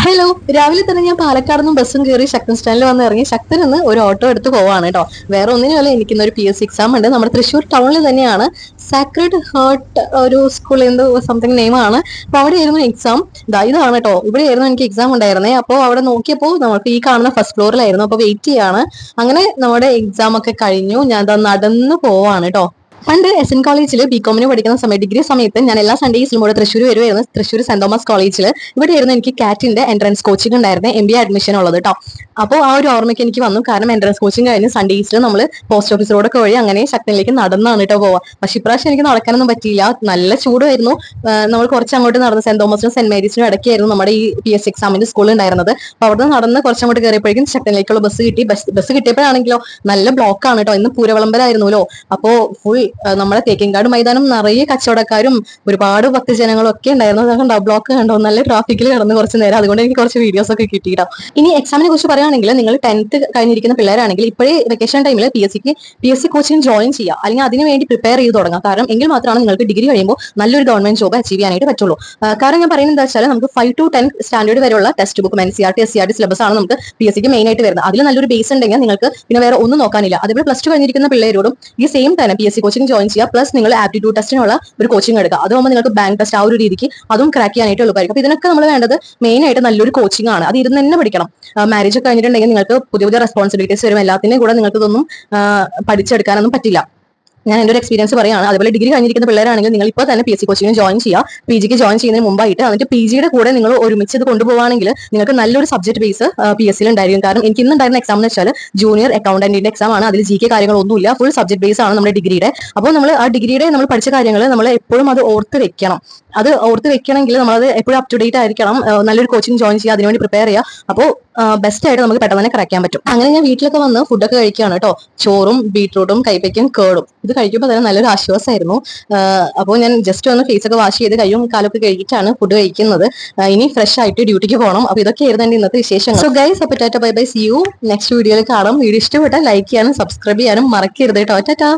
Hello, രാവിലെ തന്നെ ഞാൻ പാലക്കാട് നിന്നും ബസ്സും കയറി ശക്തൻ സ്റ്റാൻഡിൽ വന്ന് ഇറങ്ങി. ശക്തൻ നിന്ന് ഒരു ഓട്ടോ എടുത്ത് പോവാണ് കേട്ടോ. വേറെ ഒന്നിനുമല്ല, എനിക്കിന്ന് ഒരു PSC എക്സാം ഉണ്ട്. നമ്മുടെ തൃശ്ശൂർ ടൗണിൽ തന്നെയാണ്. സാക്രഡ് ഹാർട്ട് ഒരു സ്കൂൾ, എന്തോ സംതിങ് നെയിം ആണ്. അപ്പൊ അവിടെയായിരുന്നു എക്സാം. ഇതാണ് കേട്ടോ, ഇവിടെയായിരുന്നു എനിക്ക് എക്സാം ഉണ്ടായിരുന്നേ. അപ്പോൾ അവിടെ നോക്കിയപ്പോൾ നമുക്ക് ഈ കാണുന്ന ഫസ്റ്റ് ഫ്ലോറിലായിരുന്നു. അപ്പൊ വെയിറ്റ് ചെയ്യാണ്. അങ്ങനെ നമ്മുടെ എക്സാം ഒക്കെ കഴിഞ്ഞു. ഞാൻ നടന്നു പോവാണ് കേട്ടോ. പണ്ട് SN കോളേജിൽ BCom പഠിക്കുന്ന സമയത്ത്, ഡിഗ്രി സമയത്ത് ഞാൻ എല്ലാ സൺഡേസിലും കൂടെ തൃശ്ശൂർ വരുമായിരുന്നു. തൃശ്ശൂർ സെന്റ് തോമസ് കോളേജിൽ ഇവിടെയായിരുന്നു എനിക്ക് കാറ്റിന്റെ എൻട്രൻസ് കോച്ചിങ് ഉണ്ടായിരുന്നത്, MBA അഡ്മിഷൻ ഉള്ളത് കേട്ടോ. അപ്പോൾ ആ ഒരു ഓർമ്മയ്ക്ക് എനിക്ക് വന്നു. കാരണം എൻട്രൻസ് കോച്ചിങ് കഴിഞ്ഞ് സൺഡേസിൽ നമ്മൾ പോസ്റ്റ് ഓഫീസ് റോഡൊക്കെ വഴി അങ്ങനെ ശക്തിയിലേക്ക് നടന്നാണ് കേട്ടോ പോവാ. പക്ഷെ ഇപ്രാവശ്യം എനിക്ക് നടക്കാനൊന്നും പറ്റിയില്ല. നല്ല ചൂടായിരുന്നു. നമ്മൾ കുറച്ച് അങ്ങോട്ട് നടന്ന് സെന്റ് തോമസിനും സെന്റ് മേരീസിനും ഇടയ്ക്കായിരുന്നു നമ്മുടെ ഈ PSC എക്സാമിന്റെ സ്കൂൾ ഉണ്ടായിരുന്നത്. അപ്പൊ അവിടെ നടന്ന് കുറച്ചങ്ങോട്ട് കയറിയപ്പോഴേക്കും ശക്തിയിലേക്കുള്ള ബസ് കിട്ടി. ബസ് കിട്ടിയപ്പോഴാണെങ്കിലോ നല്ല ബ്ലോക്കാണ് കേട്ടോ. ഇന്ന് പൂരവിളംബരമായിരുന്നല്ലോ. അപ്പോൾ ഫുൾ നമ്മുടെ തേക്കിൻകാട് മൈതാനം നിറയെ കച്ചവടക്കാരും ഒരുപാട് ഭക്തജനങ്ങളും ഒക്കെ ഉണ്ടായിരുന്നു. കണ്ടോ, ബ്ലോക്ക് കണ്ടോ, നല്ല ട്രാഫിക്കിൽ കിടന്ന് കുറച്ച് നേരം. അതുകൊണ്ട് എനിക്ക് കുറച്ച് വീഡിയോസ് ഒക്കെ കിട്ടിയിട്ടോ. ഇനി എക്സാമിനെ കുറിച്ച് പറയുകയാണെങ്കിൽ, നിങ്ങൾ 10th കഴിഞ്ഞിരിക്കുന്ന പിള്ളേരാണെങ്കിൽ ഇപ്പോഴേ വെക്കേഷൻ ടൈമിൽ PSC കോച്ചിങ് ജോയിൻ ചെയ്യുക, അല്ലെങ്കിൽ അതിന് വേണ്ടി പ്രിപ്പയർ ചെയ്ത് തുടങ്ങാം. കാരണം എങ്കിൽ മാത്രമാണ് നിങ്ങൾക്ക് ഡിഗ്രി കഴിയുമ്പോൾ നല്ലൊരു ഗവൺമെന്റ് ജോബ് അച്ചീവ് ചെയ്യാനായിട്ട് പറ്റുള്ളൂ. കാരണം ഞാൻ പറയുന്നത് എന്താ വെച്ചാൽ, നമുക്ക് 5 to 10 സ്റ്റാൻഡേർഡ് വരെയുള്ള ടെക്സ്റ്റ് ബുക്കും NCERT SCERT സിലബസ് ആണ് നമുക്ക് PSC മെയിൻ ആയിട്ട് വരുന്നത്. അതിൽ നല്ലൊരു ബേസ് ഉണ്ടെങ്കിൽ നിങ്ങൾക്ക് പിന്നെ വേറെ ഒന്നും നോക്കാനില്ല. അതേപോലെ പ്ലസ് 2 കഴിഞ്ഞിരിക്കുന്ന പിള്ളേരോടും ഈ സെയിം തന്നെ PSC കോച്ചിങ് ജോയിൻ ചെയ്യുക. പ്ലസ് നിങ്ങൾ ആപ്റ്റിറ്റ്യൂഡ് ടെസ്റ്റിനുള്ള ഒരു കോച്ചിങ് എടുക്കുക. അതാകുമ്പോൾ നിങ്ങൾക്ക് ബാങ്ക് ടെസ്റ്റ് ആ ഒരു രീതിക്ക് അതും ക്രാക്ക് ചെയ്യാനായിട്ട് എളുപ്പമായിരിക്കും. അപ്പൊ ഇതിനൊക്കെ നമ്മൾ വേണ്ടത് മെയിൻ ആയിട്ട് നല്ലൊരു കോച്ചിങ് ആണ്. അത് ഇരുന്ന് തന്നെ പഠിക്കണം. മാരേജ് ഒക്കെ കഴിഞ്ഞിട്ടുണ്ടെങ്കിൽ നിങ്ങൾക്ക് പുതിയ പുതിയ റെസ്പോൺസിബിലിറ്റീസ് വരും. എല്ലാത്തിനും കൂടെ നിങ്ങൾക്ക് ഇതൊന്നും പഠിച്ചെടുക്കാനൊന്നും പറ്റില്ല. ഞാൻ എൻ്റെ ഒരു എക്സ്പീരിയൻസ് പറയുകയാണ്. അതുപോലെ ഡിഗ്രി കഴിഞ്ഞിരിക്കുന്ന പിള്ളേരാണെങ്കിൽ നിങ്ങൾ ഇപ്പോൾ തന്നെ PSC കോച്ചിങ്ങിന് ജോയിൻ ചെയ്യുക. PG ജോയിൻ ചെയ്യുന്നതിന് മുമ്പായിട്ട്, എന്നിട്ട് PGയുടെ കൂടെ നിങ്ങൾ ഒരുമിച്ച് ഇത് കൊണ്ടുപോകുകയാണെങ്കിൽ നിങ്ങൾക്ക് നല്ലൊരു സബ്ജക്ട് ബേസ് PSC ഉണ്ടായിരിക്കും. കാരണം എനിക്ക് ഇന്നുണ്ടായിരുന്ന എക്സാം എന്ന് വെച്ചാൽ ജൂനിയർ അക്കൗണ്ടന്റിന്റെ എക്സാം ആണ്. അതിൽ GK കാര്യങ്ങളൊന്നുമില്ല, ഫുൾ സബ്ജക്ട് ബേസ് ആണ് നമ്മുടെ ഡിഗ്രിയുടെ. അപ്പോൾ നമ്മൾ ആ ഡിഗ്രിയുടെ നമ്മൾ പഠിച്ച കാര്യങ്ങൾ നമ്മൾ എപ്പോഴും അത് ഓർത്ത് വെക്കണം. അത് ഓർത്ത് വെക്കണമെങ്കിൽ നമ്മളത് എപ്പോഴും അപ് ടു ഡേറ്റ് ആയിരിക്കണം. നല്ലൊരു കോച്ചിങ് ജോയിൻ ചെയ്യുക, അതിനുവേണ്ടി പ്രിപ്പയർ ചെയ്യുക. അപ്പോൾ ബെസ്റ്റ് ആയിട്ട് നമുക്ക് പെട്ടെന്ന് തന്നെ ക്രാക്ക് ചെയ്യാൻ പറ്റും. അങ്ങനെ ഞാൻ വീട്ടിലൊക്കെ വന്ന് ഫുഡൊക്കെ കഴിക്കുകയാണ് കേട്ടോ. ചോറും ബീട്രൂട്ടും കൈപ്പയ്ക്കും കേടും. ഇത് കഴിക്കുമ്പോൾ തന്നെ നല്ലൊരു ആശ്വാസമായിരുന്നു. അപ്പോൾ ഞാൻ ജസ്റ്റ് ഒന്ന് ഫേസ് ഒക്കെ വാഷ് ചെയ്ത് കയ്യും കാലൊക്കെ കഴുകിയിട്ടാണ് ഫുഡ് കഴിക്കുന്നത്. ഇനി ഫ്രഷ് ആയിട്ട് ഡ്യൂട്ടിക്ക് പോകണം. അപ്പോൾ ഇതൊക്കെയായിരുന്നു എൻ്റെ ഇന്നത്തെ വിശേഷങ്ങൾ. സോ ഗൈസ്, അപ്പോൾ tata bye bye, see you next വീഡിയോയിൽ കാണാം. വീഡിയോ ഇഷ്ടപ്പെട്ടാൽ ലൈക്ക് ചെയ്യാനും സബ്സ്ക്രൈബ് ചെയ്യാനും മറക്കരുത് കേട്ടോ. ടാറ്റാ.